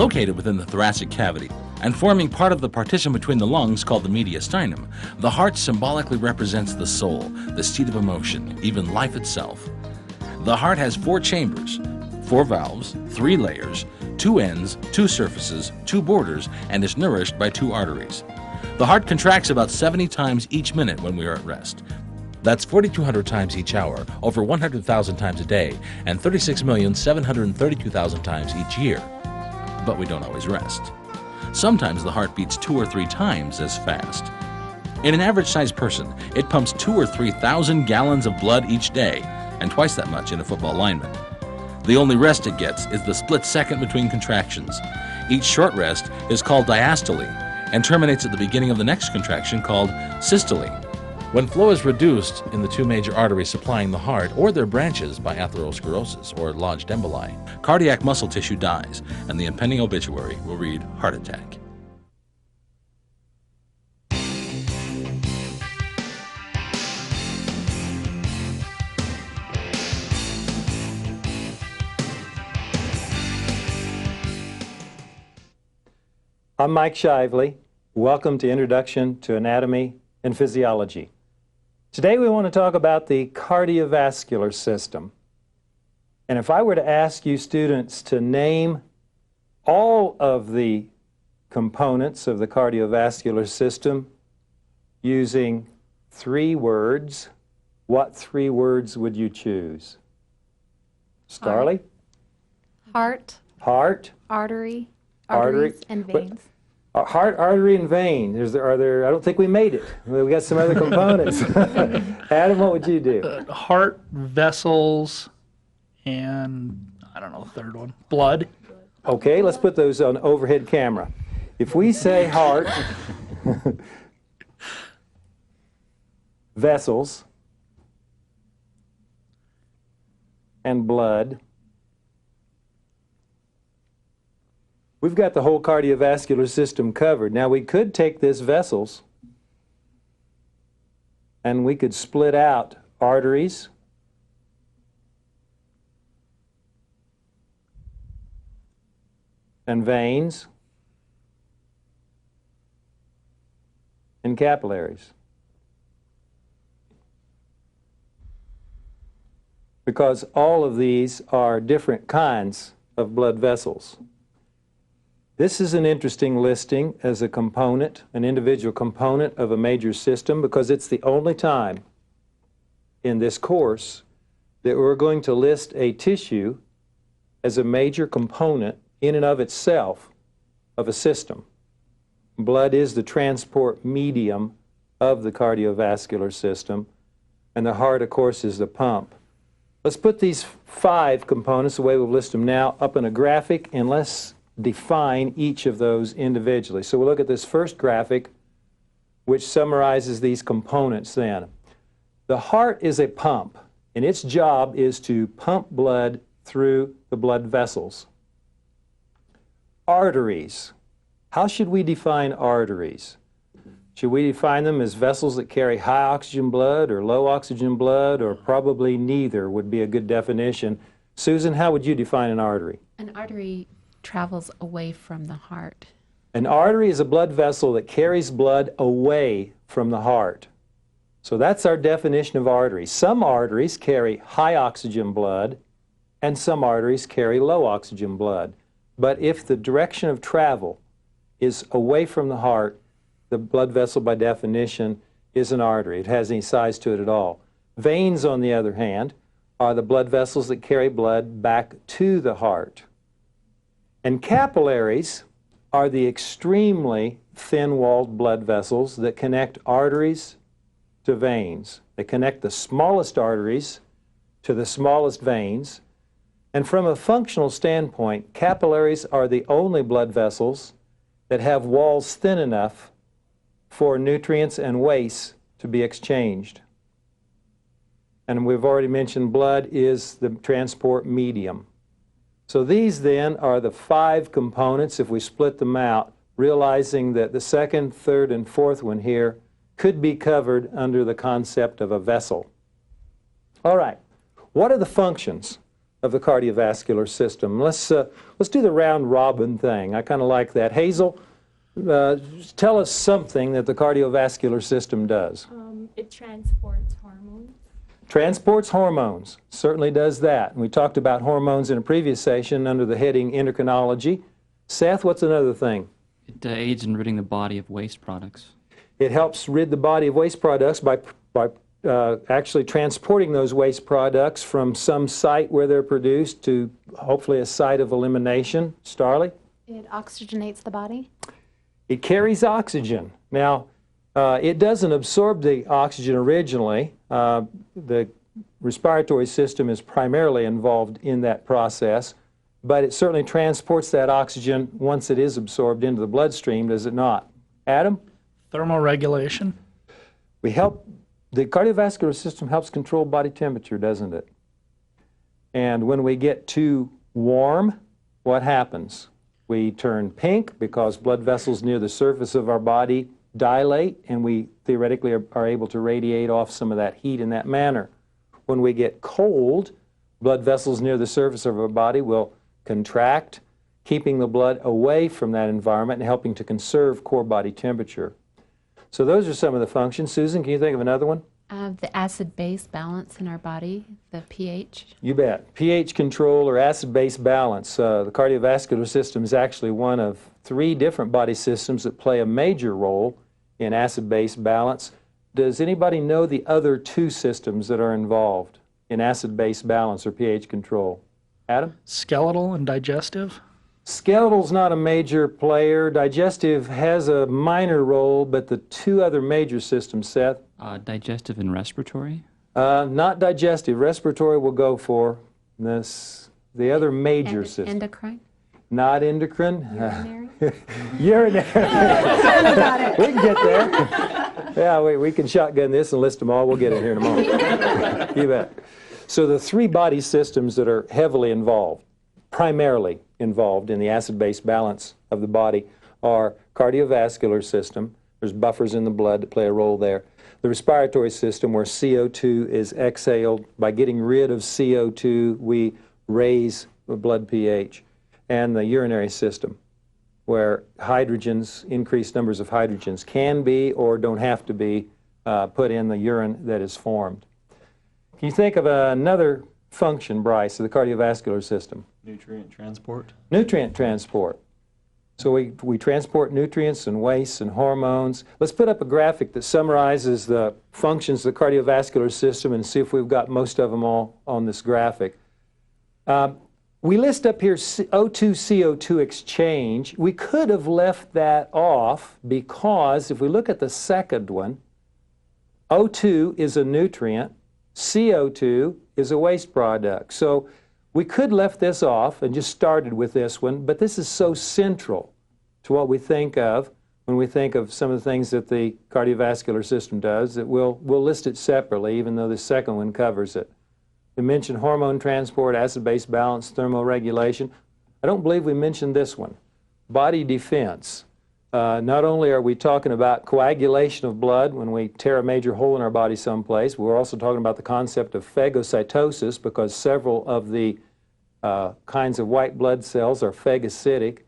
Located within the thoracic cavity and forming part of the partition between the lungs called the mediastinum, the heart symbolically represents the soul, the seat of emotion, even life itself. The heart has 4 chambers, 4 valves, 3 layers, 2 ends, 2 surfaces, 2 borders, and is nourished by 2 arteries. The heart contracts about 70 times each minute when we are at rest. That's 4,200 times each hour, over 100,000 times a day, and 36,732,000 times each year. But we don't always rest. Sometimes the heart beats 2 or 3 times as fast. In an average-sized person, it pumps 2,000 or 3,000 gallons of blood each day, and twice that much in a football lineman. The only rest it gets is the split second between contractions. Each short rest is called diastole and terminates at the beginning of the next contraction called systole. When flow is reduced in the 2 major arteries supplying the heart or their branches by atherosclerosis or lodged emboli, cardiac muscle tissue dies, and the impending obituary will read heart attack. I'm Mike Shively. Welcome to Introduction to Anatomy and Physiology. Today we want to talk about the cardiovascular system. And if I were to ask you students to name all of the components of the cardiovascular system using 3 words, what 3 words would you choose? Starley? Heart. Heart. Artery. Artery. Arteries and veins. Heart, artery, and vein. I don't think we made it. We got some other components. Adam, what would you do? Heart, vessels, and I don't know the third one. Blood. Okay, let's put those on overhead camera. If we say heart, vessels, and blood, we've got the whole cardiovascular system covered. Now, we could take this vessels and we could split out arteries, and veins, and capillaries. Because all of these are different kinds of blood vessels. This is an interesting listing as a component, an individual component of a major system, because it's the only time in this course that we're going to list a tissue as a major component in and of itself of a system. Blood is the transport medium of the cardiovascular system, and the heart, of course, is the pump. Let's put these 5 components, the way we'll list them now, up in a graphic, and let's define each of those individually. So we'll look at this first graphic, which summarizes these components then. The heart is a pump, and its job is to pump blood through the blood vessels. Arteries. How should we define arteries? Should we define them as vessels that carry high oxygen blood or low oxygen blood, or probably neither would be a good definition? Susan, how would you define an artery? An artery travels away from the heart. An artery is a blood vessel that carries blood away from the heart. So that's our definition of artery. Some arteries carry high oxygen blood, and some arteries carry low oxygen blood. But if the direction of travel is away from the heart, the blood vessel by definition is an artery. It has any size to it at all. Veins, on the other hand, are the blood vessels that carry blood back to the heart. And capillaries are the extremely thin-walled blood vessels that connect arteries to veins. They connect the smallest arteries to the smallest veins. And from a functional standpoint, capillaries are the only blood vessels that have walls thin enough for nutrients and wastes to be exchanged. And we've already mentioned blood is the transport medium. So these then are the 5 components if we split them out, realizing that the second, third, and fourth one here could be covered under the concept of a vessel. All right, what are the functions of the cardiovascular system. Let's do the round robin thing. I kind of like that. Hazel, tell us something that the cardiovascular system does. It transports hormones. Transports hormones, certainly does that. And we talked about hormones in a previous session under the heading endocrinology. Seth, what's another thing? It aids in ridding the body of waste products. It helps rid the body of waste products by actually transporting those waste products from some site where they're produced to hopefully a site of elimination. Starley? It oxygenates the body. It carries oxygen. Now, it doesn't absorb the oxygen originally. The respiratory system is primarily involved in that process, but it certainly transports that oxygen once it is absorbed into the bloodstream, does it not? Adam? Thermoregulation. The cardiovascular system helps control body temperature, doesn't it? And when we get too warm, what happens? We turn pink because blood vessels near the surface of our body dilate, and we theoretically are able to radiate off some of that heat in that manner. When we get cold, blood vessels near the surface of our body will contract, keeping the blood away from that environment and helping to conserve core body temperature. So those are some of the functions. Susan, can you think of another one? The acid-base balance in our body, the pH. You bet. pH control or acid-base balance. The cardiovascular system is actually one of 3 different body systems that play a major role in acid-base balance. Does anybody know the other 2 systems that are involved in acid-base balance or pH control? Adam? Skeletal and digestive. Skeletal's not a major player. Digestive has a minor role, but the 2 other major systems, Seth? Digestive and respiratory. Not digestive. Respiratory will go for this. The other major system. Endocrine. Not endocrine. Urinary. Urinary. We can get there. Yeah, we can shotgun this and list them all. We'll get it here in a moment. You bet. So the 3 body systems that are heavily involved, primarily involved in the acid-base balance of the body, are cardiovascular system. There's buffers in the blood that play a role there. The respiratory system, where CO2 is exhaled. By getting rid of CO2, we raise the blood pH. And the urinary system, where hydrogens, increased numbers of hydrogens, can be or don't have to be put in the urine that is formed. Can you think of another function, Bryce, of the cardiovascular system? Nutrient transport. Nutrient transport. So we transport nutrients and wastes and hormones. Let's put up a graphic that summarizes the functions of the cardiovascular system and see if we've got most of them all on this graphic. We list up here O2-CO2 exchange. We could have left that off because if we look at the second one, O2 is a nutrient, CO2 is a waste product. So we could left this off and just started with this one, but this is so central to what we think of when we think of some of the things that the cardiovascular system does that we'll list it separately, even though the second one covers it. We mentioned hormone transport, acid-base balance, thermoregulation. I don't believe we mentioned this one, body defense. Not only are we talking about coagulation of blood when we tear a major hole in our body someplace, we're also talking about the concept of phagocytosis because several of the kinds of white blood cells are phagocytic.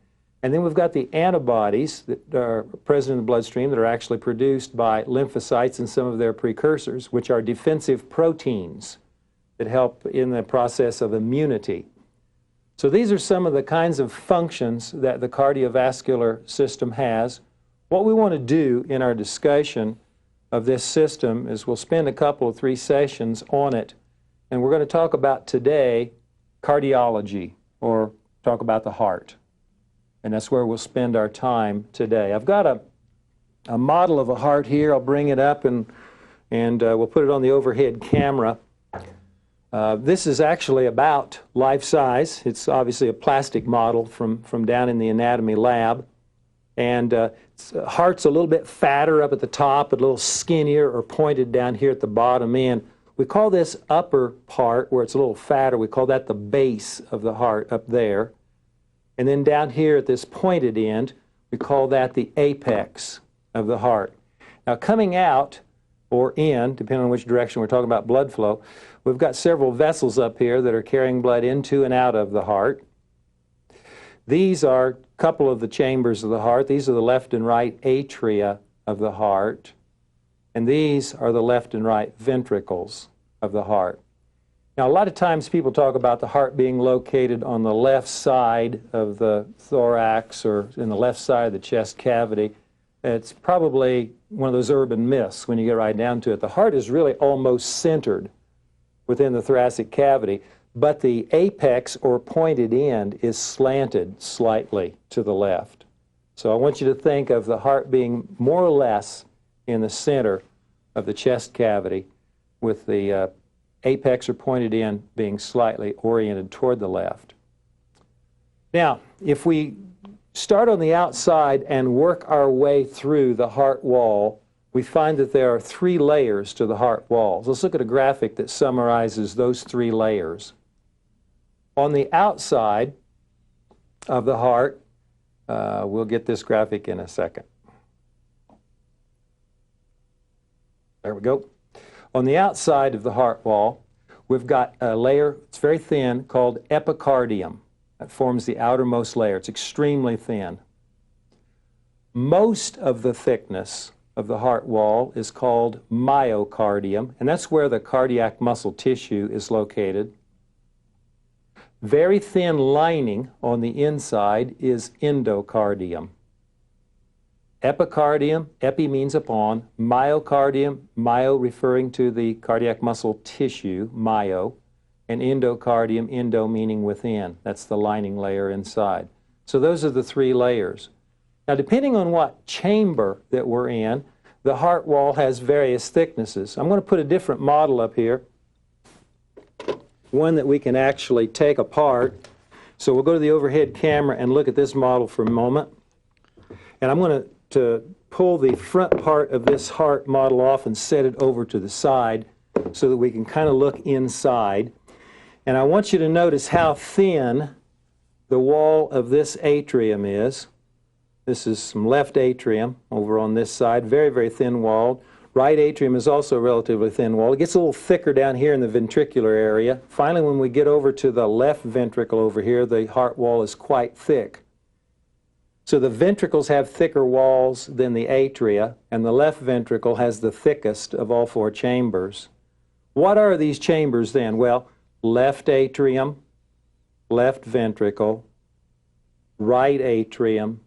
And then we've got the antibodies that are present in the bloodstream that are actually produced by lymphocytes and some of their precursors, which are defensive proteins that help in the process of immunity. So these are some of the kinds of functions that the cardiovascular system has. What we want to do in our discussion of this system is we'll spend a couple of 3 sessions on it, and we're going to talk about today cardiology, or talk about the heart. And that's where we'll spend our time today. I've got a model of a heart here. I'll bring it up and we'll put it on the overhead camera. This is actually about life size. It's obviously a plastic model from down in the anatomy lab. And heart's a little bit fatter up at the top, a little skinnier or pointed down here at the bottom end. We call this upper part, where it's a little fatter, we call that the base of the heart up there. And then down here at this pointed end, we call that the apex of the heart. Now coming out, or in, depending on which direction we're talking about blood flow. We've got several vessels up here that are carrying blood into and out of the heart. These are a couple of the chambers of the heart. These are the left and right atria of the heart. And these are the left and right ventricles of the heart. Now, a lot of times people talk about the heart being located on the left side of the thorax or in the left side of the chest cavity. It's probably one of those urban myths when you get right down to it. The heart is really almost centered within the thoracic cavity, but the apex or pointed end is slanted slightly to the left. So I want you to think of the heart being more or less in the center of the chest cavity, with the apex or pointed end being slightly oriented toward the left. Now, if we start on the outside and work our way through the heart wall, we find that there are 3 layers to the heart walls. Let's look at a graphic that summarizes those 3 layers. On the outside of the heart, we'll get this graphic in a second. There we go. On the outside of the heart wall, we've got a layer, it's very thin, called epicardium. That forms the outermost layer. It's extremely thin. Most of the thickness of the heart wall is called myocardium, and that's where the cardiac muscle tissue is located. Very thin lining on the inside is endocardium. Epicardium, epi means upon, myocardium, myo referring to the cardiac muscle tissue, myo, and endocardium, endo meaning within. That's the lining layer inside. So those are the 3 layers. Now, depending on what chamber that we're in, the heart wall has various thicknesses. I'm going to put a different model up here, one that we can actually take apart. So we'll go to the overhead camera and look at this model for a moment. And I'm going to pull the front part of this heart model off and set it over to the side so that we can kind of look inside. And I want you to notice how thin the wall of this atrium is. This is some left atrium over on this side, very, very thin walled. Right atrium is also relatively thin walled. It gets a little thicker down here in the ventricular area. Finally, when we get over to the left ventricle over here, the heart wall is quite thick. So the ventricles have thicker walls than the atria, and the left ventricle has the thickest of all 4 chambers. What are these chambers then? Well, left atrium, left ventricle, right atrium,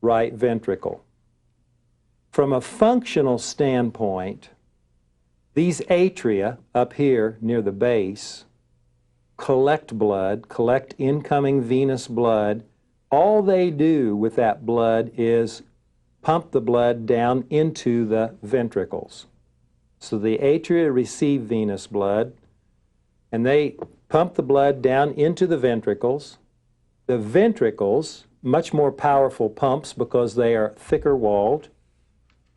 right ventricle. From a functional standpoint, these atria up here near the base collect blood, collect incoming venous blood. All they do with that blood is pump the blood down into the ventricles. So the atria receive venous blood, and they pump the blood down into the ventricles. The ventricles, much more powerful pumps because they are thicker walled,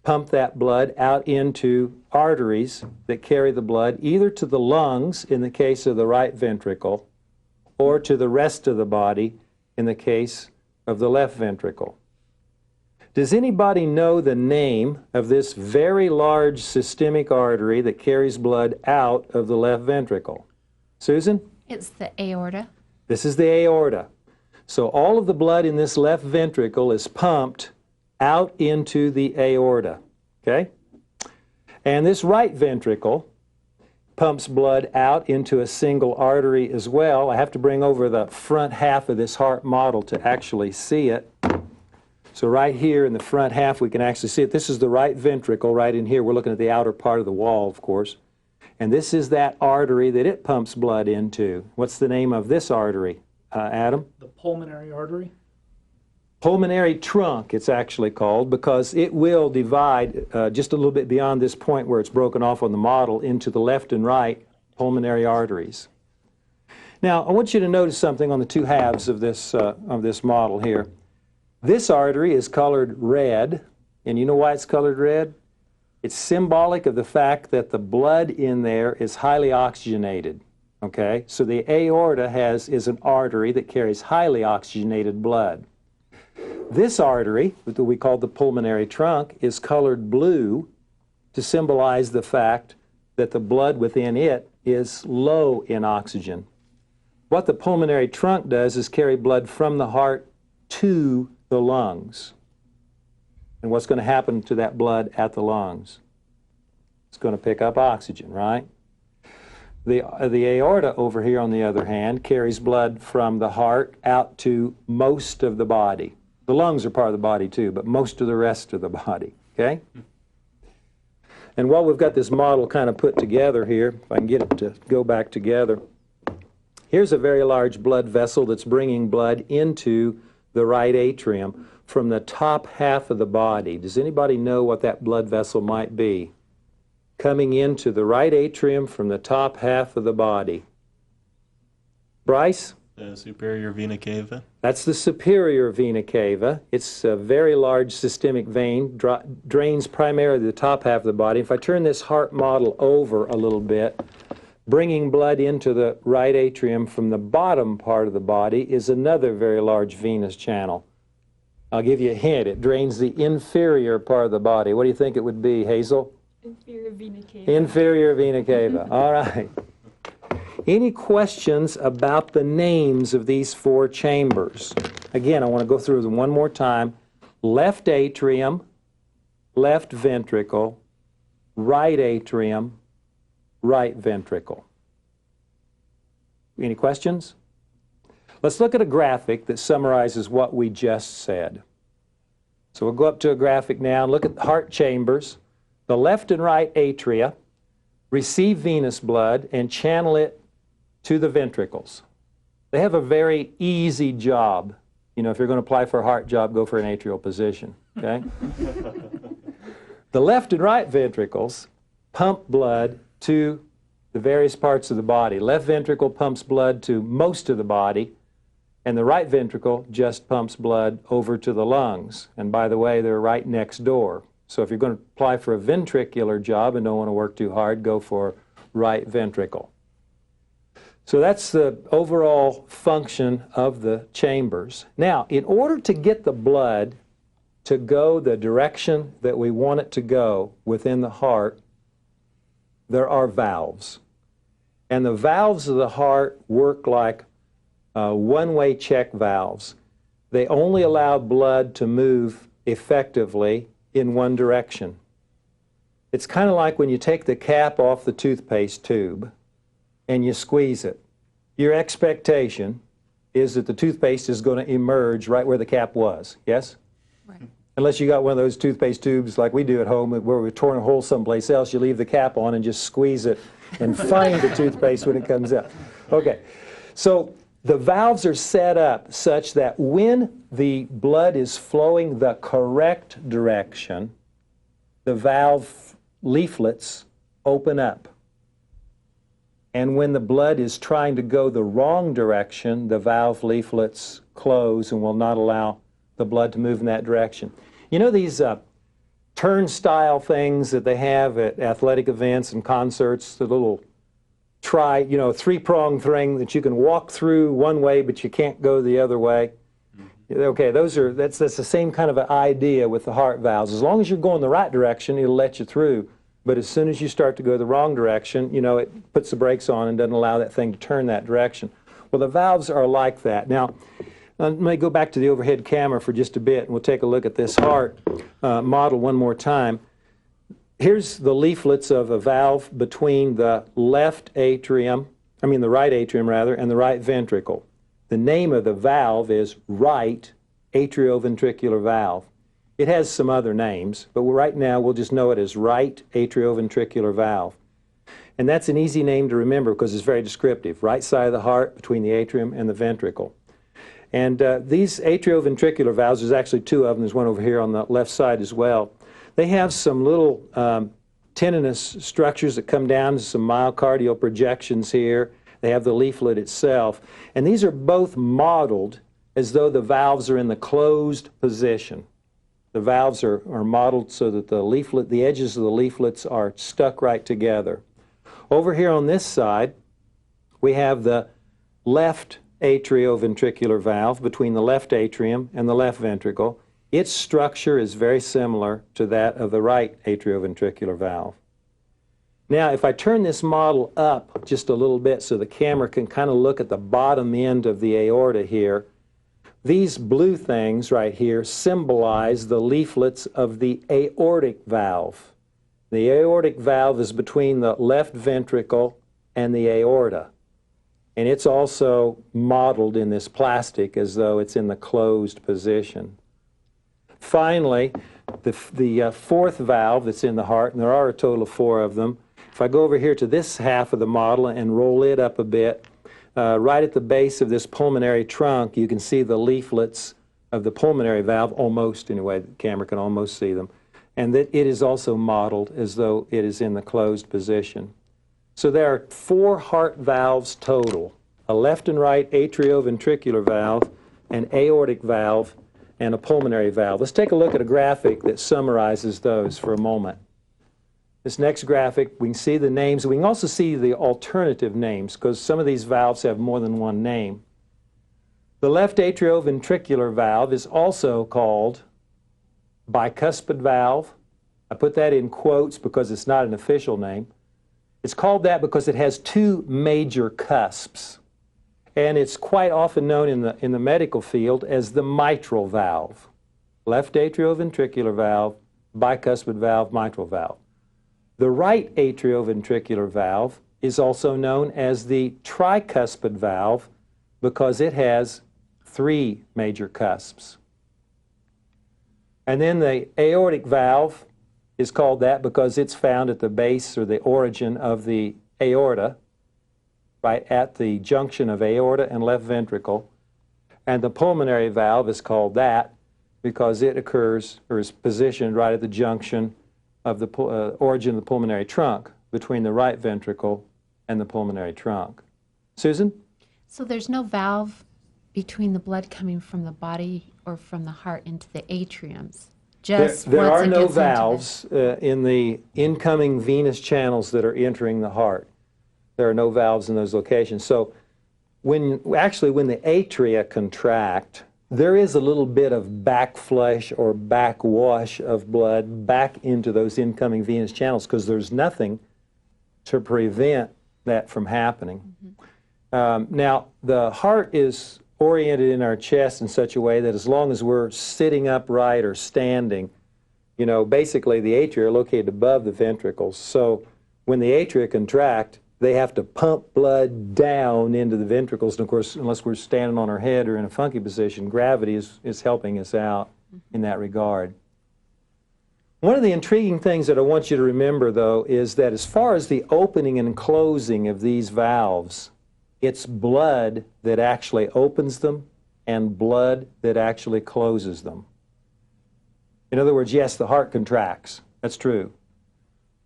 pump that blood out into arteries that carry the blood either to the lungs in the case of the right ventricle or to the rest of the body in the case of the left ventricle. Does anybody know the name of this very large systemic artery that carries blood out of the left ventricle? Susan? It's the aorta. This is the aorta. So all of the blood in this left ventricle is pumped out into the aorta, okay? And this right ventricle pumps blood out into a single artery as well. I have to bring over the front half of this heart model to actually see it. So right here in the front half we can actually see it. This is the right ventricle right in here. We're looking at the outer part of the wall, of course. And this is that artery that it pumps blood into. What's the name of this artery, Adam? The pulmonary artery. Pulmonary trunk, it's actually called, because it will divide just a little bit beyond this point where it's broken off on the model into the left and right pulmonary arteries. Now, I want you to notice something on the 2 halves of this model here. This artery is colored red, and you know why it's colored red? It's symbolic of the fact that the blood in there is highly oxygenated. Okay, so the aorta is an artery that carries highly oxygenated blood. This artery, that we call the pulmonary trunk, is colored blue, to symbolize the fact that the blood within it is low in oxygen. What the pulmonary trunk does is carry blood from the heart to the lungs. And what's going to happen to that blood at the lungs? It's going to pick up oxygen, right? The aorta over here, on the other hand, carries blood from the heart out to most of the body. The lungs are part of the body too, but most of the rest of the body, okay? And while we've got this model kind of put together here, if I can get it to go back together, here's a very large blood vessel that's bringing blood into the right atrium from the top half of the body. Does anybody know what that blood vessel might be? Coming into the right atrium from the top half of the body. Bryce? The superior vena cava. That's the superior vena cava. It's a very large systemic vein, drains primarily the top half of the body. If I turn this heart model over a little bit, bringing blood into the right atrium from the bottom part of the body is another very large venous channel. I'll give you a hint. It drains the inferior part of the body. What do you think it would be, Hazel? Inferior vena cava. Inferior vena cava. All right. Any questions about the names of these four chambers? Again, I want to go through them one more time. Left atrium, left ventricle, right atrium, right ventricle. Any questions? Let's look at a graphic that summarizes what we just said. So we'll go up to a graphic now and look at the heart chambers. The left and right atria receive venous blood and channel it to the ventricles. They have a very easy job. You know, if you're going to apply for a heart job, go for an atrial position, okay? The left and right ventricles pump blood to the various parts of the body. Left ventricle pumps blood to most of the body, and the right ventricle just pumps blood over to the lungs. And by the way, they're right next door. So if you're going to apply for a ventricular job and don't want to work too hard, go for right ventricle. So that's the overall function of the chambers. Now, in order to get the blood to go the direction that we want it to go within the heart, there are valves. And the valves of the heart work like one-way check valves. They only allow blood to move effectively in one direction. It's kind of like when you take the cap off the toothpaste tube and you squeeze it. Your expectation is that the toothpaste is going to emerge right where the cap was, yes? Right. Unless you got one of those toothpaste tubes like we do at home where we've torn a hole someplace else, you leave the cap on and just squeeze it and find the toothpaste when it comes out. Okay, so the valves are set up such that when the blood is flowing the correct direction, the valve leaflets open up. And when the blood is trying to go the wrong direction, the valve leaflets close and will not allow the blood to move in that direction. You know these turnstile things that they have at athletic events and concerts, the little three-pronged thing that you can walk through one way but you can't go the other way? Okay, that's the same kind of an idea with the heart valves. As long as you're going the right direction, it'll let you through. But as soon as you start to go the wrong direction, it puts the brakes on and doesn't allow that thing to turn that direction. Well, the valves are like that. Now, let me go back to the overhead camera for just a bit, and we'll take a look at this heart model one more time. Here's the leaflets of a valve between the right atrium, and the right ventricle. The name of the valve is right atrioventricular valve. It has some other names, but right now we'll just know it as right atrioventricular valve. And that's an easy name to remember because it's very descriptive. Right side of the heart between the atrium and the ventricle. And these atrioventricular valves, there's actually two of them. There's one over here on the left side as well. They have some little tendinous structures that come down to some myocardial projections here. They have the leaflet itself. And these are both modeled as though the valves are in the closed position. The valves are modeled so that the edges of the leaflets are stuck right together. Over here on this side, we have the left atrioventricular valve between the left atrium and the left ventricle. Its structure is very similar to that of the right atrioventricular valve. Now, if I turn this model up just a little bit so the camera can kind of look at the bottom end of the aorta here, these blue things right here symbolize the leaflets of the aortic valve. The aortic valve is between the left ventricle and the aorta. And it's also modeled in this plastic as though it's in the closed position. Finally, the fourth valve that's in the heart, and there are a total of 4 of them. If I go over here to this half of the model and roll it up a bit, right at the base of this pulmonary trunk, you can see the leaflets of the pulmonary valve, almost anyway, the camera can almost see them. And that it is also modeled as though it is in the closed position. So there are 4 heart valves total, a left and right atrioventricular valve, an aortic valve, and a pulmonary valve. Let's take a look at a graphic that summarizes those for a moment. This next graphic, we can see the names. We can also see the alternative names because some of these valves have more than one name. The left atrioventricular valve is also called bicuspid valve. I put that in quotes because it's not an official name. It's called that because it has 2 major cusps. And it's quite often known in the medical field as the mitral valve. Left atrioventricular valve, bicuspid valve, mitral valve. The right atrioventricular valve is also known as the tricuspid valve because it has 3 major cusps. And then the aortic valve is called that because it's found at the base or the origin of the aorta, right at the junction of aorta and left ventricle. And the pulmonary valve is called that because it occurs or is positioned right at the junction of the origin of the pulmonary trunk between the right ventricle and the pulmonary trunk. Susan? So there's no valve between the blood coming from the body or from the heart into the atriums. Just There once are it no gets into valves in the incoming venous channels that are entering the heart. There are no valves in those locations. So when the atria contract, there is a little bit of backflush or backwash of blood back into those incoming venous channels because there's nothing to prevent that from happening. Now, the heart is oriented in our chest in such a way that as long as we're sitting upright or standing, you know, basically the atria are located above the ventricles. So when the atria contract, they have to pump blood down into the ventricles. And of course, unless we're standing on our head or in a funky position, gravity is helping us out in that regard. One of the intriguing things that I want you to remember, though, is that as far as the opening and closing of these valves, it's blood that actually opens them and blood that actually closes them. In other words, yes, the heart contracts. That's true.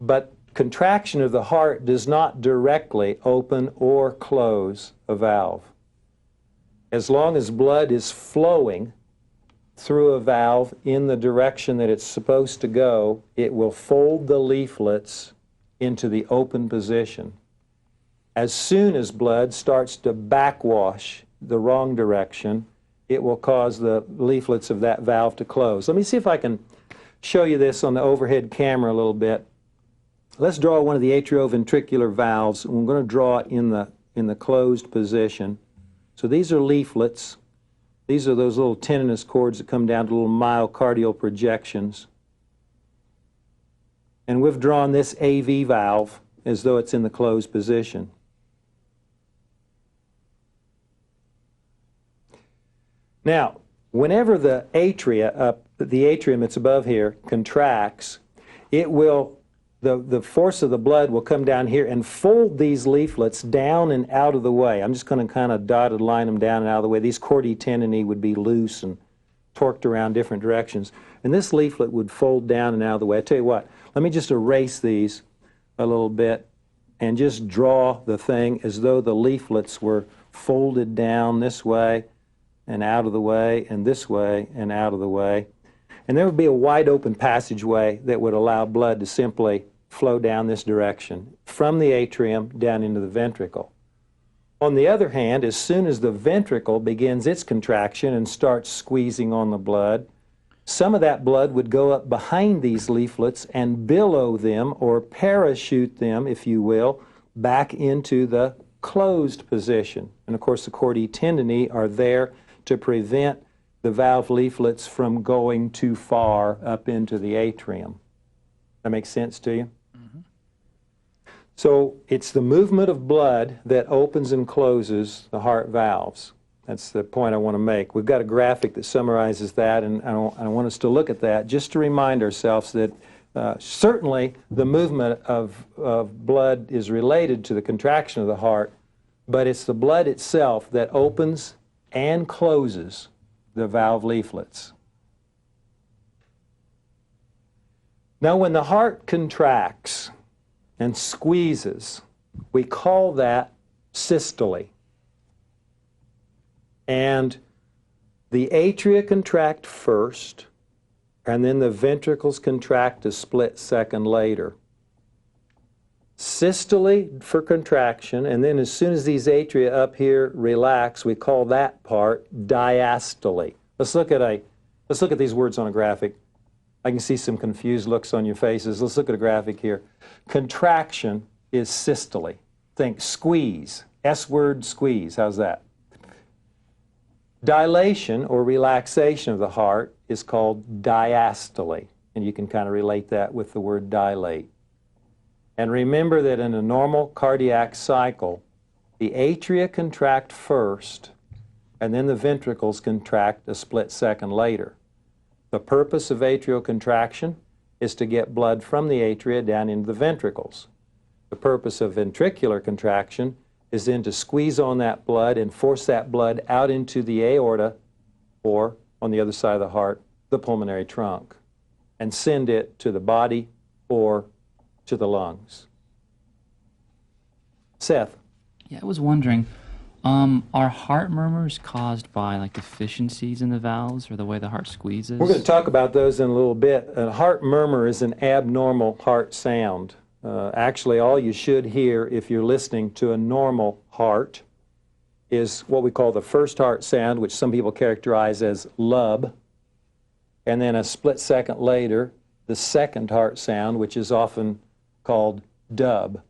But contraction of the heart does not directly open or close a valve. As long as blood is flowing through a valve in the direction that it's supposed to go, it will fold the leaflets into the open position. As soon as blood starts to backwash the wrong direction, it will cause the leaflets of that valve to close. Let me see if I can show you this on the overhead camera a little bit. Let's draw one of the atrioventricular valves. We're going to draw it in the closed position. So these are leaflets. These are those little tendinous cords that come down to little myocardial projections. And we've drawn this AV valve as though it's in the closed position. Now, whenever the atrium that's above here contracts, it will, the force of the blood will come down here and fold these leaflets down and out of the way. I'm just going to kind of dotted line them down and out of the way. These chordae tendineae would be loose and torqued around different directions. And this leaflet would fold down and out of the way. I tell you what, let me just erase these a little bit and just draw the thing as though the leaflets were folded down this way and out of the way, and this way and out of the way. And there would be a wide open passageway that would allow blood to simply flow down this direction from the atrium down into the ventricle. On the other hand, as soon as the ventricle begins its contraction and starts squeezing on the blood, some of that blood would go up behind these leaflets and billow them, or parachute them, if you will, back into the closed position. And of course, the chordae tendineae are there to prevent the valve leaflets from going too far up into the atrium. That makes sense to you? So it's the movement of blood that opens and closes the heart valves. That's the point I want to make. We've got a graphic that summarizes that, and I want us to look at that just to remind ourselves that certainly the movement of blood is related to the contraction of the heart, but it's the blood itself that opens and closes the valve leaflets. Now, when the heart contracts and squeezes, we call that systole. And the atria contract first, and then the ventricles contract a split second later. Systole for contraction, and then as soon as these atria up here relax, we call that part diastole. Let's look at these words on a graphic. I can see some confused looks on your faces. Let's look at a graphic here. Contraction is systole. Think squeeze. S word, squeeze. How's that? Dilation or relaxation of the heart is called diastole, and you can kind of relate that with the word dilate. And remember that in a normal cardiac cycle, the atria contract first, and then the ventricles contract a split second later. The purpose of atrial contraction is to get blood from the atria down into the ventricles. The purpose of ventricular contraction is then to squeeze on that blood and force that blood out into the aorta, or on the other side of the heart, the pulmonary trunk, and send it to the body or to the lungs. Seth? Yeah, I was wondering, are heart murmurs caused by like deficiencies in the valves or the way the heart squeezes? We're going to talk about those in a little bit. A heart murmur is an abnormal heart sound. Actually, all you should hear if you're listening to a normal heart is what we call the first heart sound, which some people characterize as lub, and then a split second later, the second heart sound, which is often called dub.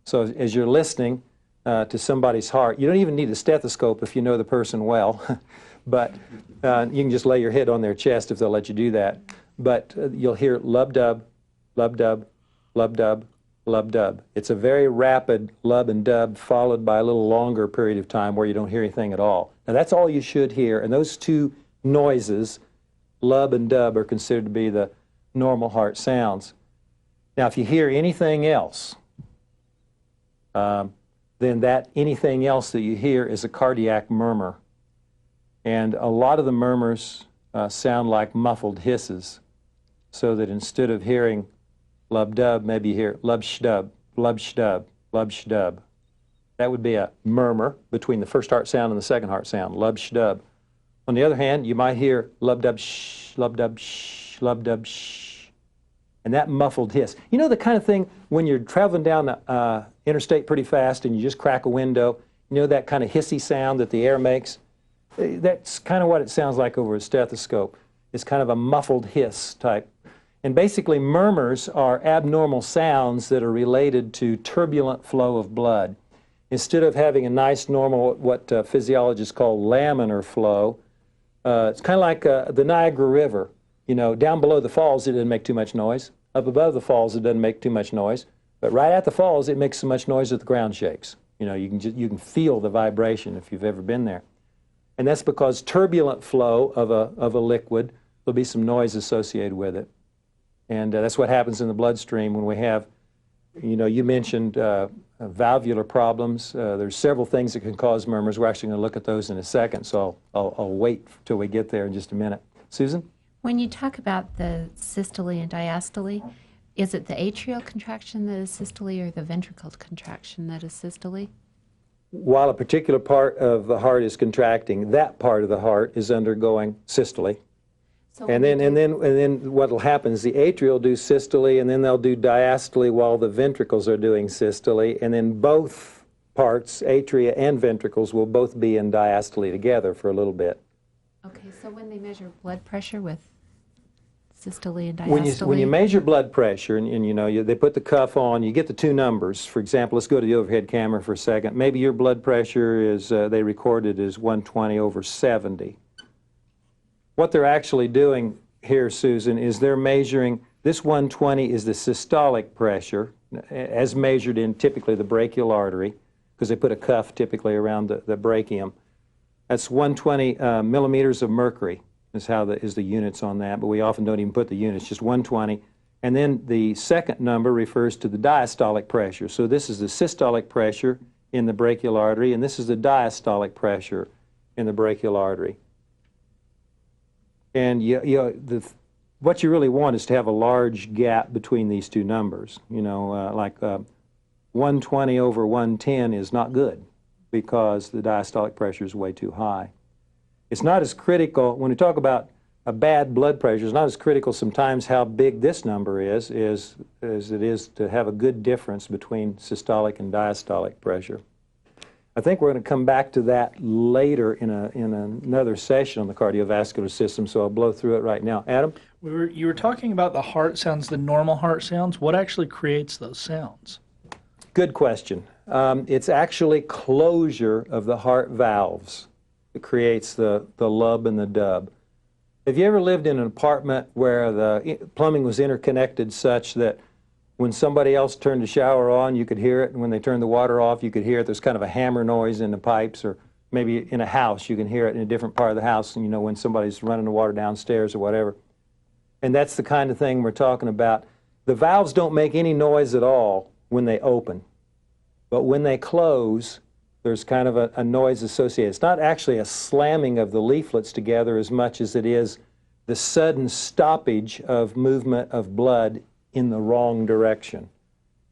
So as you're listening to somebody's heart, you don't even need a stethoscope if you know the person well, but you can just lay your head on their chest if they'll let you do that. But you'll hear lub dub, lub dub, lub dub, lub dub. It's a very rapid lub and dub followed by a little longer period of time where you don't hear anything at all. Now that's all you should hear, and those two noises, lub and dub, are considered to be the normal heart sounds. Now if you hear anything else, then that anything else that you hear is a cardiac murmur. And a lot of the murmurs sound like muffled hisses, so that instead of hearing lub dub, maybe you hear lub shdub, lub shdub, lub shdub. That would be a murmur between the first heart sound and the second heart sound, lub shdub. On the other hand, you might hear lub dub shh, lub dub shh, lub dub shh. And that muffled hiss. You know the kind of thing when you're traveling down the interstate pretty fast and you just crack a window, you know that kind of hissy sound that the air makes? That's kind of what it sounds like over a stethoscope. It's kind of a muffled hiss type. And basically murmurs are abnormal sounds that are related to turbulent flow of blood. Instead of having a nice normal, what physiologists call laminar flow, it's kind of like the Niagara River. You know, down below the falls it doesn't make too much noise. Up above the falls it doesn't make too much noise. But right at the falls it makes so much noise that the ground shakes. You know, you can feel the vibration if you've ever been there. And that's because turbulent flow of a liquid, there'll be some noise associated with it. And that's what happens in the bloodstream when we have, you know, you mentioned valvular problems. There's several things that can cause murmurs. We're actually going to look at those in a second, so I'll wait till we get there in just a minute. Susan? When you talk about the systole and diastole, is it the atrial contraction that is systole or the ventricle contraction that is systole? While a particular part of the heart is contracting, that part of the heart is undergoing systole. So And then what will happen is the atria will do systole, and then they'll do diastole while the ventricles are doing systole, and then both parts, atria and ventricles, will both be in diastole together for a little bit. Okay, so when they measure blood pressure with systole and When diastole? you measure blood pressure, and you know, they put the cuff on, you get the two numbers. For example, let's go to the overhead camera for a second. Maybe your blood pressure is, they recorded as 120/70. What they're actually doing here, Susan, is they're measuring, this 120 is the systolic pressure, as measured in typically the brachial artery, because they put a cuff typically around the brachium. That's 120 millimeters of mercury is the units on that, but we often don't even put the units, just 120. And then the second number refers to the diastolic pressure. So this is the systolic pressure in the brachial artery, and this is the diastolic pressure in the brachial artery. And what you really want is to have a large gap between these two numbers. You know, 120/110 is not good because the diastolic pressure is way too high. It's not as critical, when we talk about a bad blood pressure, it's not as critical sometimes how big this number is as it is to have a good difference between systolic and diastolic pressure. I think we're going to come back to that later in another session on the cardiovascular system, so I'll blow through it right now. Adam? You were talking about the heart sounds, the normal heart sounds. What actually creates those sounds? Good question. It's actually closure of the heart valves that creates the lub and the dub. Have you ever lived in an apartment where the plumbing was interconnected such that when somebody else turned the shower on, you could hear it, and when they turned the water off, you could hear it? There's kind of a hammer noise in the pipes, or maybe in a house, you can hear it in a different part of the house, and you know when somebody's running the water downstairs or whatever. And that's the kind of thing we're talking about. The valves don't make any noise at all when they open, but when they close, there's kind of a noise associated. It's not actually a slamming of the leaflets together as much as it is the sudden stoppage of movement of blood in the wrong direction.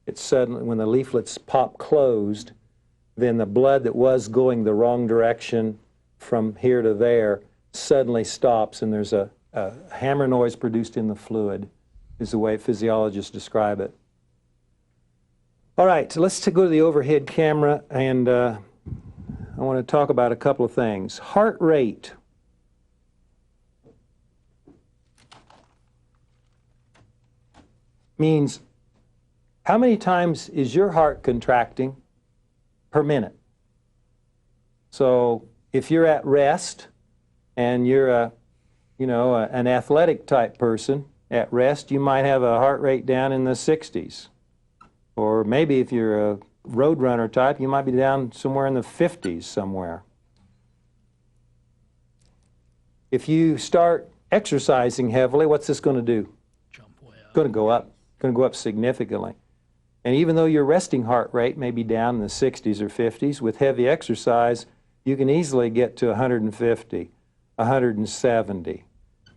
It's suddenly, when the leaflets pop closed, then the blood that was going the wrong direction from here to there suddenly stops, and there's a hammer noise produced in the fluid, is the way physiologists describe it. All right, so let's go to the overhead camera, and I want to talk about a couple of things. Heart rate. Means how many times is your heart contracting per minute? So if you're at rest and you're an athletic type person at rest, you might have a heart rate down in the 60s. Or maybe if you're a road runner type, you might be down somewhere in the 50s somewhere. If you start exercising heavily, what's this going to do? Jump way up. It's going to go up. It's going to go up significantly. And even though your resting heart rate may be down in the 60s or 50s, with heavy exercise, you can easily get to 150, 170.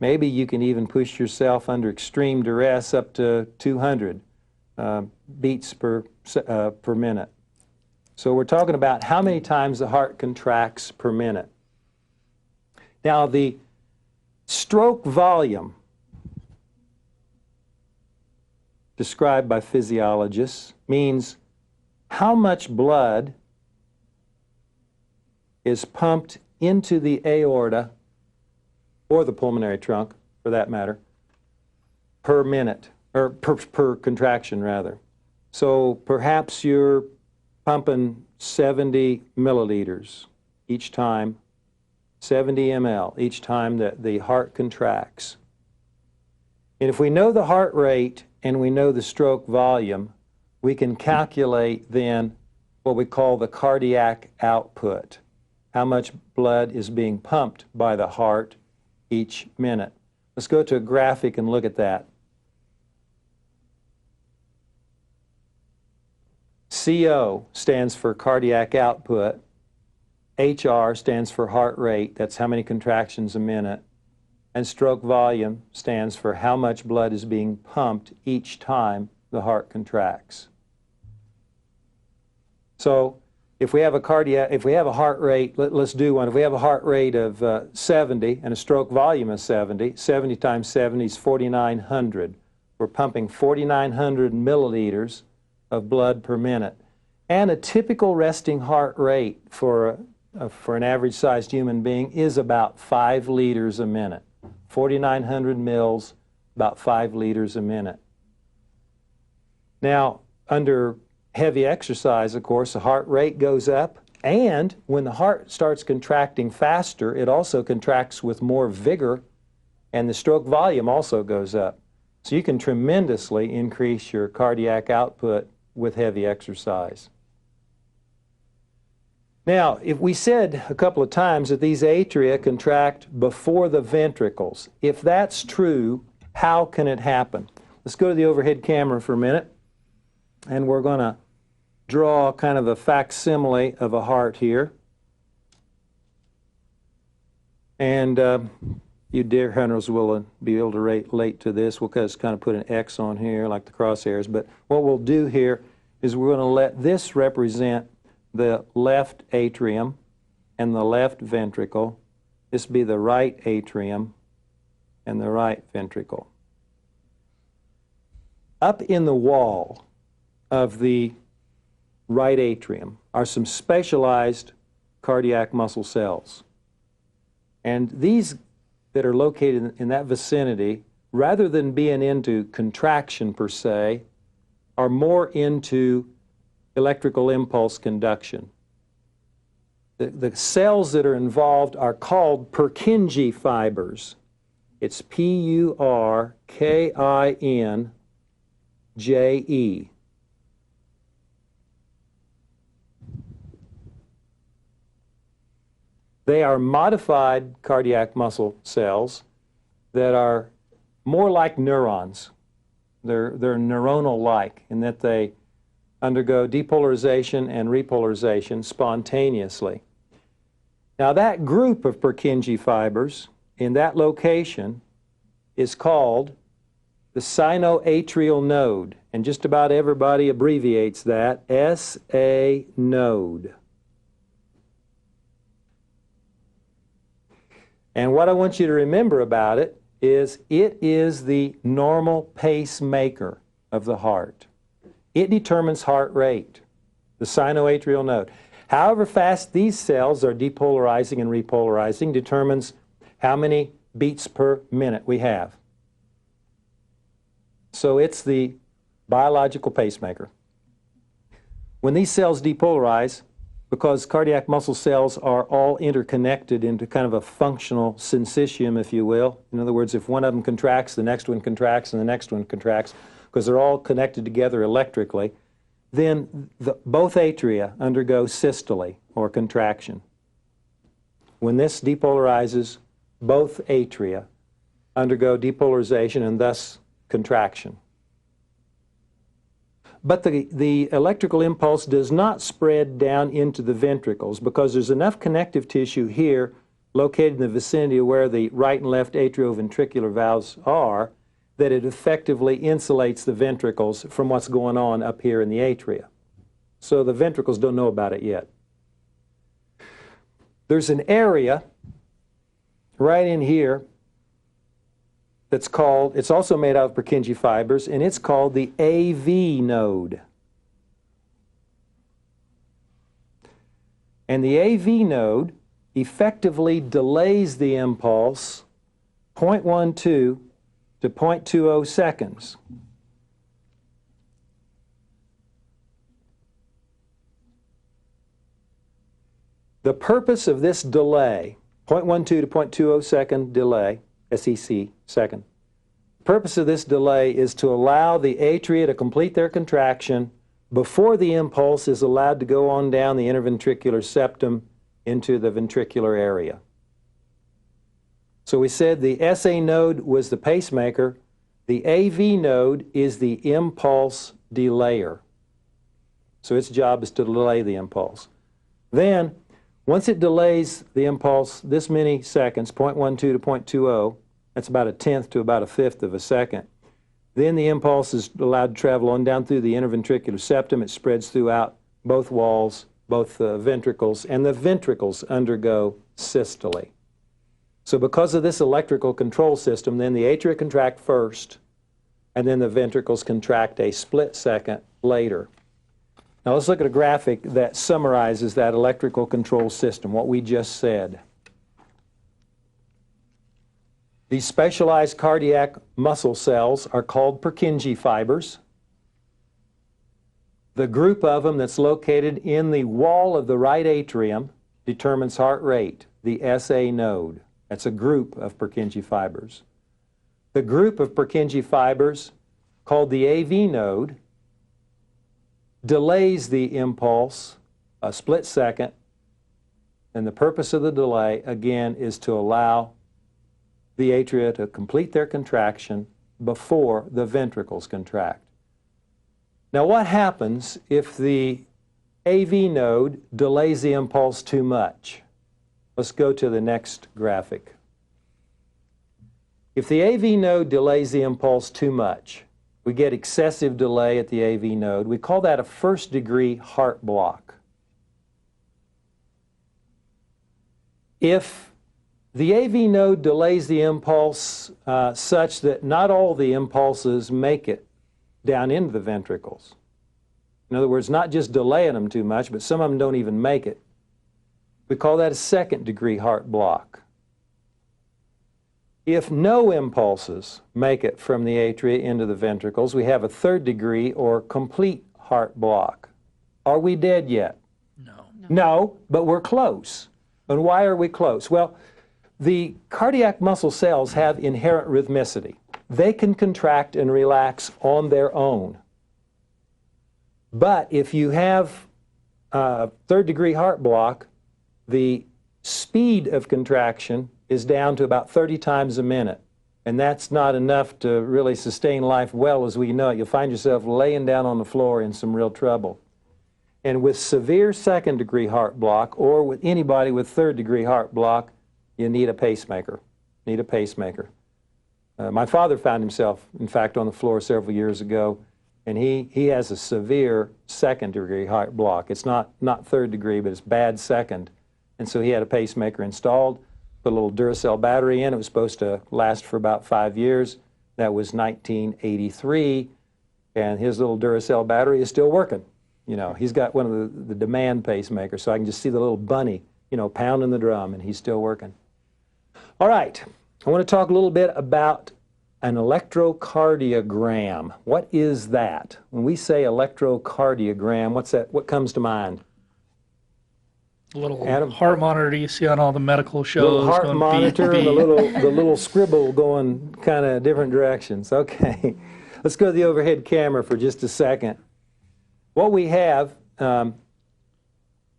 Maybe you can even push yourself under extreme duress up to 200 beats per minute. So we're talking about how many times the heart contracts per minute. Now, the stroke volume described by physiologists means how much blood is pumped into the aorta, or the pulmonary trunk for that matter, per minute, or per contraction rather. So perhaps you're pumping 70 milliliters each time, 70 ml each time that the heart contracts. And if we know the heart rate and we know the stroke volume, we can calculate then what we call the cardiac output, how much blood is being pumped by the heart each minute. Let's go to a graphic and look at that. CO stands for cardiac output. HR stands for heart rate. That's how many contractions a minute. And stroke volume stands for how much blood is being pumped each time the heart contracts. So if we have a heart rate, let's do one. If we have a heart rate of 70 and a stroke volume of 70, 70 times 70 is 4,900. We're pumping 4,900 milliliters of blood per minute. And a typical resting heart rate for an average-sized human being is about 5 liters a minute. 4,900 mils about 5 liters a minute. Now, under heavy exercise, of course, the heart rate goes up, and when the heart starts contracting faster, it also contracts with more vigor, and the stroke volume also goes up. So you can tremendously increase your cardiac output with heavy exercise. Now, if we said a couple of times that these atria contract before the ventricles, if that's true, how can it happen? Let's go to the overhead camera for a minute, and we're going to draw kind of a facsimile of a heart here. And you deer hunters will be able to relate to this. We'll just kind of put an X on here like the crosshairs. But what we'll do here is we're going to let this represent the left atrium and the left ventricle. This be the right atrium and the right ventricle. Up in the wall of the right atrium are some specialized cardiac muscle cells. And these that are located in that vicinity, rather than being into contraction per se, are more into electrical impulse conduction. The cells that are involved are called Purkinje fibers. It's Purkinje. They are modified cardiac muscle cells that are more like neurons. They're neuronal-like in that they undergo depolarization and repolarization spontaneously. Now that group of Purkinje fibers in that location is called the sinoatrial node, and just about everybody abbreviates that, SA node. And what I want you to remember about it is the normal pacemaker of the heart. It determines heart rate, the sinoatrial node. However fast these cells are depolarizing and repolarizing determines how many beats per minute we have. So it's the biological pacemaker. When these cells depolarize, because cardiac muscle cells are all interconnected into kind of a functional syncytium, if you will. In other words, if one of them contracts, the next one contracts, and the next one contracts, because they're all connected together electrically, then both atria undergo systole, or contraction. When this depolarizes, both atria undergo depolarization and thus contraction. But the electrical impulse does not spread down into the ventricles because there's enough connective tissue here located in the vicinity of where the right and left atrioventricular valves are that it effectively insulates the ventricles from what's going on up here in the atria. So the ventricles don't know about it yet. There's an area right in here that's called, it's also made out of Purkinje fibers, and it's called the AV node. And the AV node effectively delays the impulse 0.12 to 0.20 seconds. The purpose of this delay, 0.12 to 0.20 second delay, SEC, second. The purpose of this delay is to allow the atria to complete their contraction before the impulse is allowed to go on down the interventricular septum into the ventricular area. So we said the SA node was the pacemaker. The AV node is the impulse delayer. So its job is to delay the impulse. Then, once it delays the impulse this many seconds, 0.12 to 0.20, that's about 1/10 to about 1/5 of a second, then the impulse is allowed to travel on down through the interventricular septum. It spreads throughout both walls, both ventricles, and the ventricles undergo systole. So because of this electrical control system, then the atria contract first, and then the ventricles contract a split second later. Now let's look at a graphic that summarizes that electrical control system, what we just said. These specialized cardiac muscle cells are called Purkinje fibers. The group of them that's located in the wall of the right atrium determines heart rate, the SA node. That's a group of Purkinje fibers. The group of Purkinje fibers, called the AV node, delays the impulse a split second, and the purpose of the delay, again, is to allow the atria to complete their contraction before the ventricles contract. Now, what happens if the AV node delays the impulse too much? Let's go to the next graphic. If the AV node delays the impulse too much, we get excessive delay at the AV node. We call that a first-degree heart block. If the AV node delays the impulse such that not all the impulses make it down into the ventricles, in other words, not just delaying them too much, but some of them don't even make it, we call that a second-degree heart block. If no impulses make it from the atria into the ventricles, we have a third-degree or complete heart block. Are we dead yet? No. No, but we're close. And why are we close? Well, the cardiac muscle cells have inherent rhythmicity. They can contract and relax on their own. But if you have a third-degree heart block, the speed of contraction is down to about 30 times a minute. And that's not enough to really sustain life well as we know it. You'll find yourself laying down on the floor in some real trouble. And with severe second-degree heart block, or with anybody with third-degree heart block, you need a pacemaker. Need a pacemaker. My father found himself, in fact, on the floor several years ago, and he has a severe second-degree heart block. It's not third degree, but it's bad second. And so he had a pacemaker installed, put a little Duracell battery in. It was supposed to last for about 5 years. That was 1983, and his little Duracell battery is still working. You know, he's got one of the demand pacemakers, so I can just see the little bunny, you know, pounding the drum, and he's still working. All right, I want to talk a little bit about an electrocardiogram. What is that? When we say electrocardiogram, what's that? What comes to mind? A little Adam? heart monitor you see on all the medical shows. Little heart going monitor, beep, and beep. the little scribble going kind of different directions. Okay, let's go to the overhead camera for just a second. What we have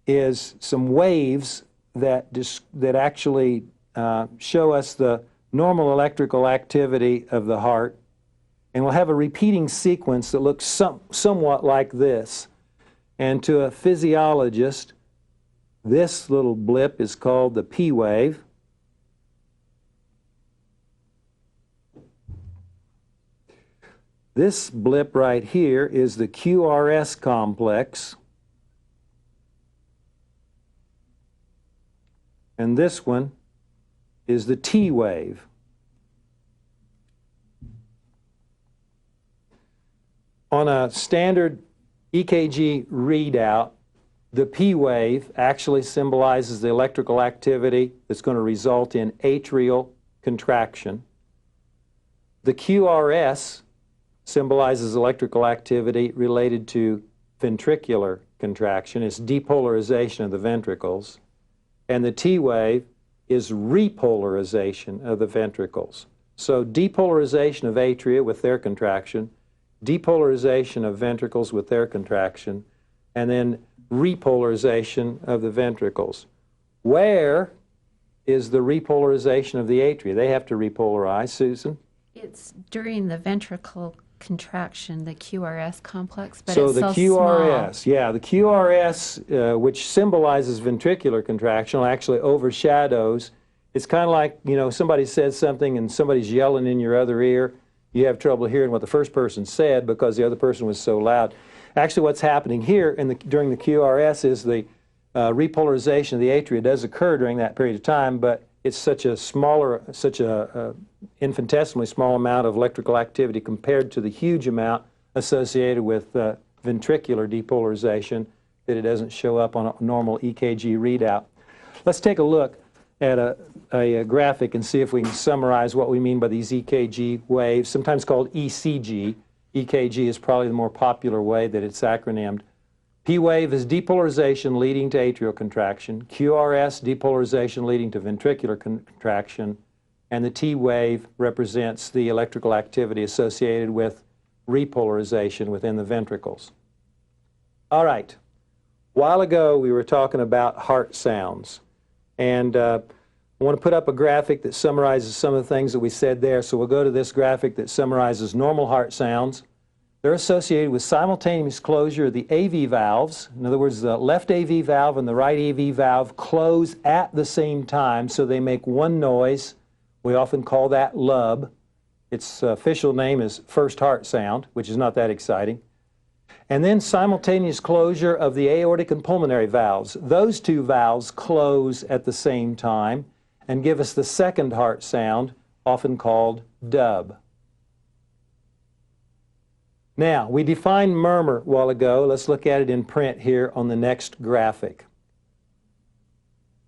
is some waves that actually show us the normal electrical activity of the heart, and we'll have a repeating sequence that looks somewhat like this. And to a physiologist, this little blip is called the P wave. This blip right here is the QRS complex. And this one is the T wave. On a standard EKG readout, the P wave actually symbolizes the electrical activity that's going to result in atrial contraction. The QRS symbolizes electrical activity related to ventricular contraction. It's depolarization of the ventricles. And the T wave is repolarization of the ventricles. So depolarization of atria with their contraction, depolarization of ventricles with their contraction, and then repolarization of the ventricles. Where is the repolarization of the atria? They have to repolarize. Susan? It's during the ventricle contraction, the QRS complex, but so it's the so QRS, small. yeah, the QRS, which symbolizes ventricular contraction, actually overshadows. It's kind of like, you know, somebody says something and somebody's yelling in your other ear. You have trouble hearing what the first person said because the other person was so loud. Actually, what's happening here during the QRS is the repolarization of the atria does occur during that period of time, but it's such a infinitesimally small amount of electrical activity compared to the huge amount associated with ventricular depolarization that it doesn't show up on a normal EKG readout. Let's take a look at a graphic and see if we can summarize what we mean by these EKG waves, sometimes called ECG. EKG is probably the more popular way that it's acronymed. P wave is depolarization leading to atrial contraction. QRS, depolarization leading to ventricular contraction. And the T wave represents the electrical activity associated with repolarization within the ventricles. All right. A while ago, we were talking about heart sounds. And I want to put up a graphic that summarizes some of the things that we said there. So we'll go to this graphic that summarizes normal heart sounds. They're associated with simultaneous closure of the AV valves. In other words, the left AV valve and the right AV valve close at the same time, so they make one noise. We often call that lub. Its official name is first heart sound, which is not that exciting. And then simultaneous closure of the aortic and pulmonary valves. Those two valves close at the same time and give us the second heart sound, often called dub. Now, we defined murmur a while ago. Let's look at it in print here on the next graphic.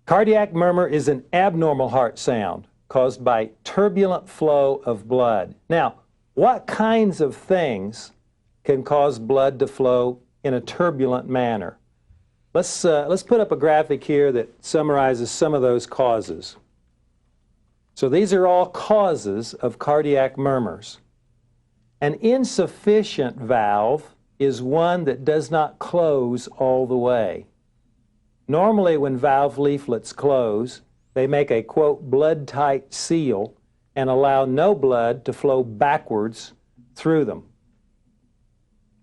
Cardiac murmur is an abnormal heart sound caused by turbulent flow of blood. Now, what kinds of things can cause blood to flow in a turbulent manner? Let's put up a graphic here that summarizes some of those causes. So these are all causes of cardiac murmurs. An insufficient valve is one that does not close all the way. Normally, when valve leaflets close, they make a, quote, blood-tight seal and allow no blood to flow backwards through them.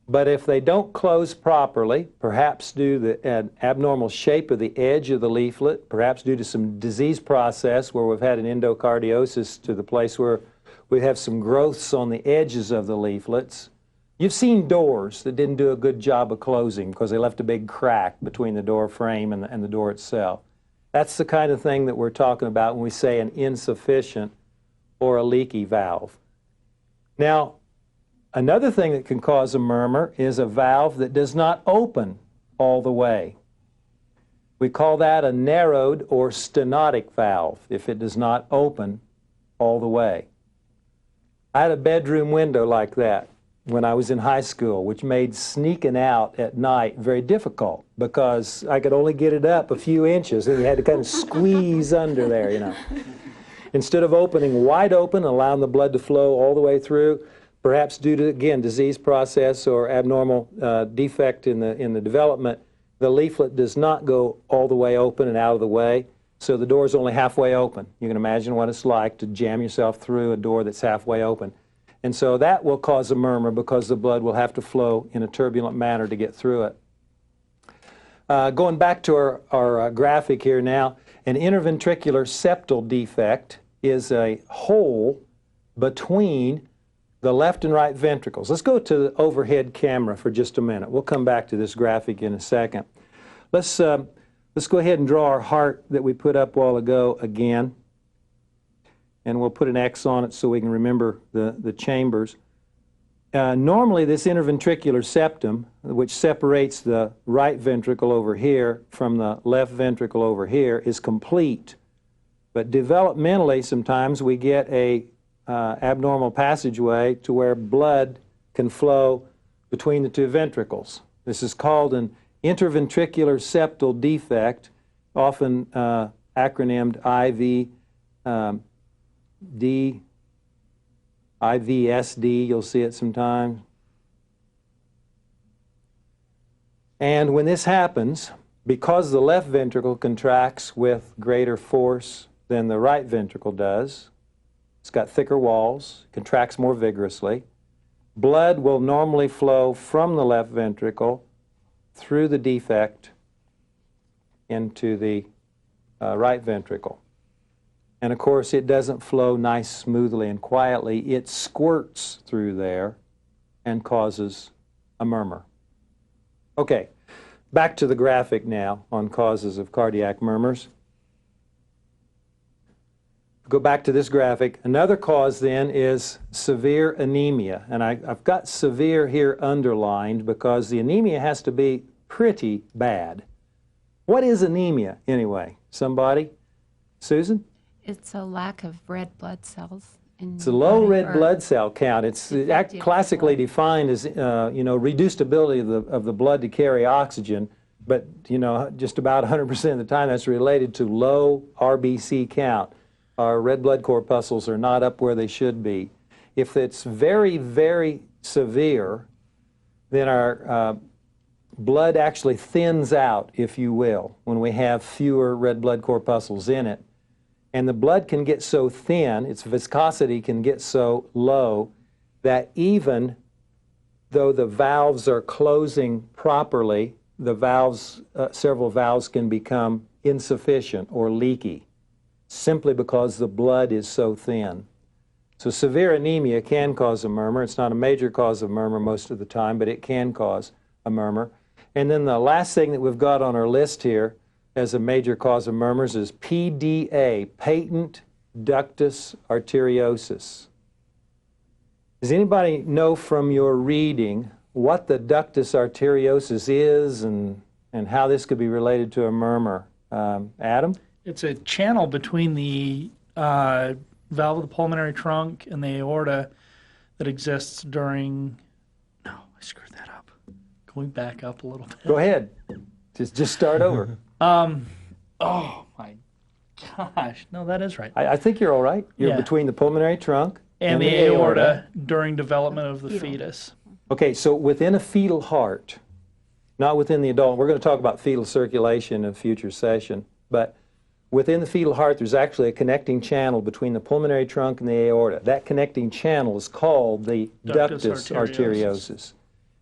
But if they don't close properly, perhaps due to an abnormal shape of the edge of the leaflet, perhaps due to some disease process where we've had an endocardiosis to the place where we have some growths on the edges of the leaflets. You've seen doors that didn't do a good job of closing because they left a big crack between the door frame and the door itself. That's the kind of thing that we're talking about when we say an insufficient or a leaky valve. Now, another thing that can cause a murmur is a valve that does not open all the way. We call that a narrowed or stenotic valve if it does not open all the way. I had a bedroom window like that when I was in high school, which made sneaking out at night very difficult because I could only get it up a few inches and you had to kind of squeeze under there, you know. Instead of opening wide open, allowing the blood to flow all the way through, perhaps due to, again, disease process or abnormal defect in the development, the leaflet does not go all the way open and out of the way. So the door is only halfway open. You can imagine what it's like to jam yourself through a door that's halfway open. And so that will cause a murmur because the blood will have to flow in a turbulent manner to get through it. Going back to our graphic here now, an interventricular septal defect is a hole between the left and right ventricles. Let's go to the overhead camera for just a minute. We'll come back to this graphic in a second. Let's go ahead and draw our heart that we put up a while ago again. And we'll put an X on it so we can remember the chambers. Normally, this interventricular septum, which separates the right ventricle over here from the left ventricle over here, is complete. But developmentally, sometimes we get a abnormal passageway to where blood can flow between the two ventricles. This is called an interventricular septal defect, often acronymed IVSD, you'll see it sometimes. And when this happens, because the left ventricle contracts with greater force than the right ventricle does, it's got thicker walls, contracts more vigorously, blood will normally flow from the left ventricle through the defect into the right ventricle. And of course, it doesn't flow nice, smoothly, and quietly. It squirts through there and causes a murmur. Okay, back to the graphic now on causes of cardiac murmurs. Go back to this graphic. Another cause then is severe anemia. And I've got severe here underlined because the anemia has to be pretty bad. What is anemia anyway? Somebody? Susan? It's a lack of red blood cells. It's a low red or blood cell count. It's defective classically blood. defined as, reduced ability of the blood to carry oxygen, but, just about 100% of the time that's related to low RBC count. Our red blood corpuscles are not up where they should be. If it's very, very severe, then our blood actually thins out, if you will, when we have fewer red blood corpuscles in it. And the blood can get so thin, its viscosity can get so low, that even though the valves are closing properly, the valves, several valves can become insufficient or leaky, simply because the blood is so thin. So severe anemia can cause a murmur. It's not a major cause of murmur most of the time, but it can cause a murmur. And then the last thing that we've got on our list here as a major cause of murmurs is PDA, patent ductus arteriosus. Does anybody know from your reading what the ductus arteriosus is and how this could be related to a murmur? Adam? It's a channel between the valve of the pulmonary trunk and the aorta that exists during. No, I screwed that up. Going back up a little bit. Go ahead. Just start over. Oh my gosh. No, that is right. I think you're all right. You're Yeah. between the pulmonary trunk And the aorta during development of the fetus. Okay, so within a fetal heart, not within the adult, we're going to talk about fetal circulation in a future session, but within the fetal heart, there's actually a connecting channel between the pulmonary trunk and the aorta. That connecting channel is called the ductus arteriosus.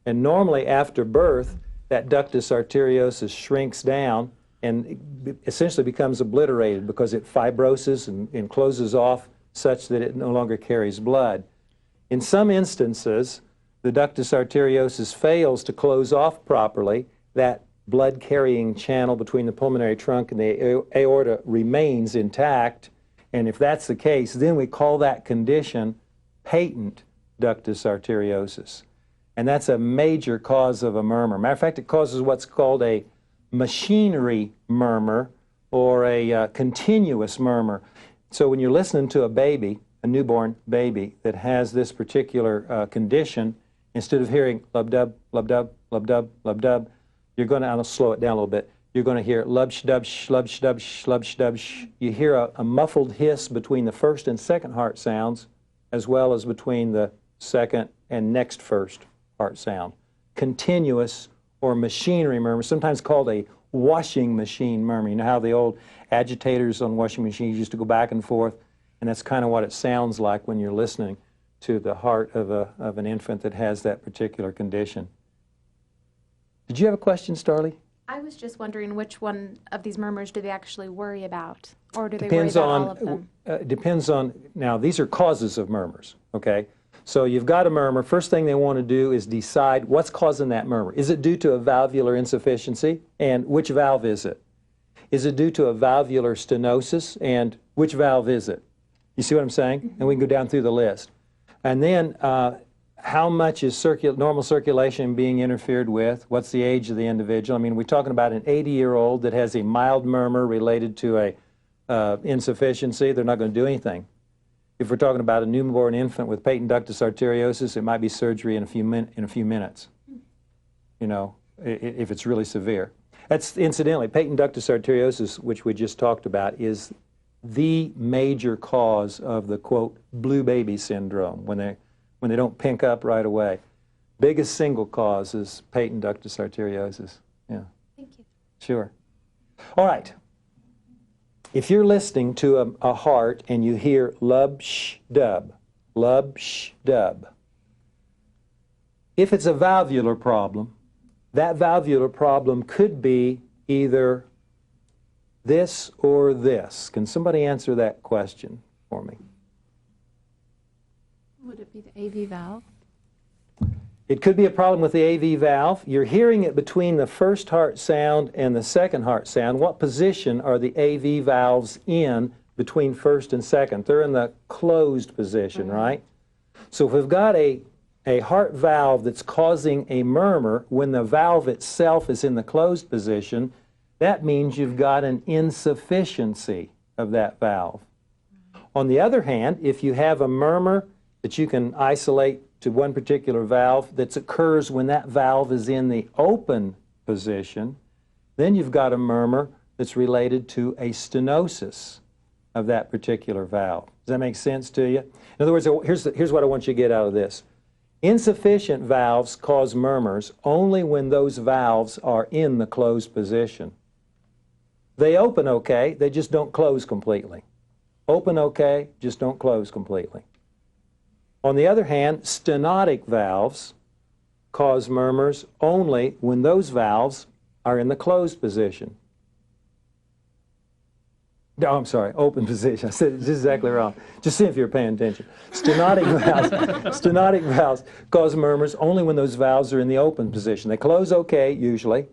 And normally after birth, that ductus arteriosus shrinks down and essentially becomes obliterated because it fibroses and closes off such that it no longer carries blood. In some instances, the ductus arteriosus fails to close off properly. That blood-carrying channel between the pulmonary trunk and the aorta remains intact, and if that's the case, then we call that condition patent ductus arteriosus. And that's a major cause of a murmur. Matter of fact, it causes what's called a machinery murmur or a continuous murmur. So when you're listening to a baby, a newborn baby that has this particular condition, instead of hearing lub-dub, lub-dub, lub-dub, lub-dub, you're going to, I'll slow it down a little bit, you're going to hear lub-sh-dub-sh, lub-sh-dub-sh, lub-sh-dub-sh. You hear a muffled hiss between the first and second heart sounds, as well as between the second and next first heart sound. Continuous or machinery murmur, sometimes called a washing machine murmur. You know how the old agitators on washing machines used to go back and forth? And that's kind of what it sounds like when you're listening to the heart of an infant that has that particular condition. Did you have a question, Starley? I was just wondering which one of these murmurs do they actually worry about? Or do they worry about all of them? Depends on, now these are causes of murmurs, okay? So you've got a murmur. First thing they want to do is decide what's causing that murmur. Is it due to a valvular insufficiency? And which valve is it? Is it due to a valvular stenosis? And which valve is it? You see what I'm saying? And we can go down through the list. And then how much is normal circulation being interfered with? What's the age of the individual? I mean, we're talking about an 80-year-old that has a mild murmur related to a insufficiency. They're not going to do anything. If we're talking about a newborn infant with patent ductus arteriosus, it might be surgery in a few minutes, you know, if it's really severe. That's, incidentally, patent ductus arteriosis, which we just talked about, is the major cause of the, quote, blue baby syndrome, when they don't pink up right away. Biggest single cause is patent ductus arteriosus. Yeah. Thank you. Sure. All right. If you're listening to a heart and you hear lub-sh-dub, lub-sh-dub, if it's a valvular problem, that valvular problem could be either this or this. Can somebody answer that question for me? Would it be the AV valve? It could be a problem with the AV valve. You're hearing it between the first heart sound and the second heart sound. What position are the AV valves in between first and second? They're in the closed position, right? So if we've got a heart valve that's causing a murmur when the valve itself is in the closed position, that means you've got an insufficiency of that valve. On the other hand, if you have a murmur that you can isolate to one particular valve that occurs when that valve is in the open position, then you've got a murmur that's related to a stenosis of that particular valve. Does that make sense to you? In other words, here's what I want you to get out of this. Insufficient valves cause murmurs only when those valves are in the closed position. They open okay, they just don't close completely. Open okay, just don't close completely. On the other hand, stenotic valves cause murmurs only when those valves are in the closed position. No, I'm sorry, open position. I said it just exactly wrong. Just see if you're paying attention. Stenotic valves cause murmurs only when those valves are in the open position. They close okay, usually,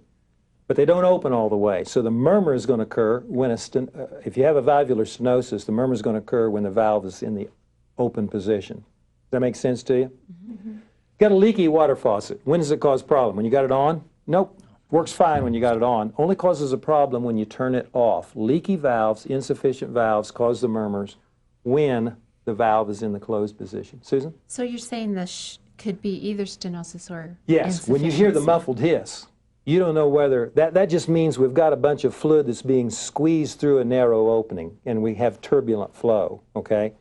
but they don't open all the way. So the murmur is going to occur when if you have a valvular stenosis, the murmur is going to occur when the valve is in the open position. Does that make sense to you? Mm-hmm. Got a leaky water faucet. When does it cause a problem? When you got it on? Nope. Works fine when you got it on. Only causes a problem when you turn it off. Leaky valves, insufficient valves cause the murmurs when the valve is in the closed position. Susan? So you're saying this could be either stenosis or Yes. When you hear the muffled hiss, you don't know whether, that just means we've got a bunch of fluid that's being squeezed through a narrow opening and we have turbulent flow, okay?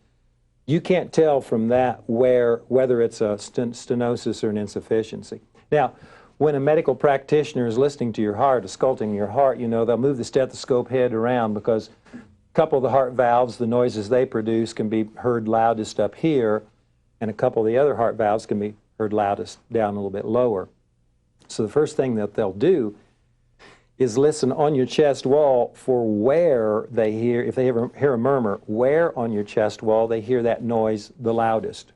You can't tell from that whether it's a stenosis or an insufficiency. Now, when a medical practitioner is listening to your heart, ausculting your heart, you know, they'll move the stethoscope head around because a couple of the heart valves, the noises they produce can be heard loudest up here, and a couple of the other heart valves can be heard loudest down a little bit lower. So the first thing that they'll do is listen on your chest wall for where they hear, if they ever hear a murmur, where on your chest wall they hear that noise the loudest.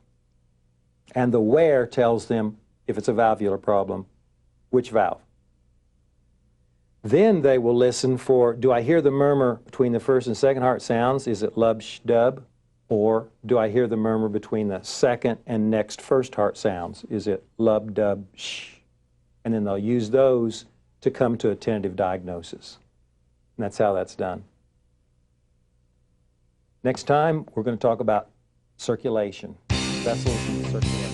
And the where tells them, if it's a valvular problem, which valve. Then they will listen for, do I hear the murmur between the first and second heart sounds? Is it lub, sh, dub? Or do I hear the murmur between the second and next first heart sounds? Is it lub, dub, sh? And then they'll use those to come to a tentative diagnosis. And that's how that's done. Next time, we're going to talk about circulation, vessels and circulation.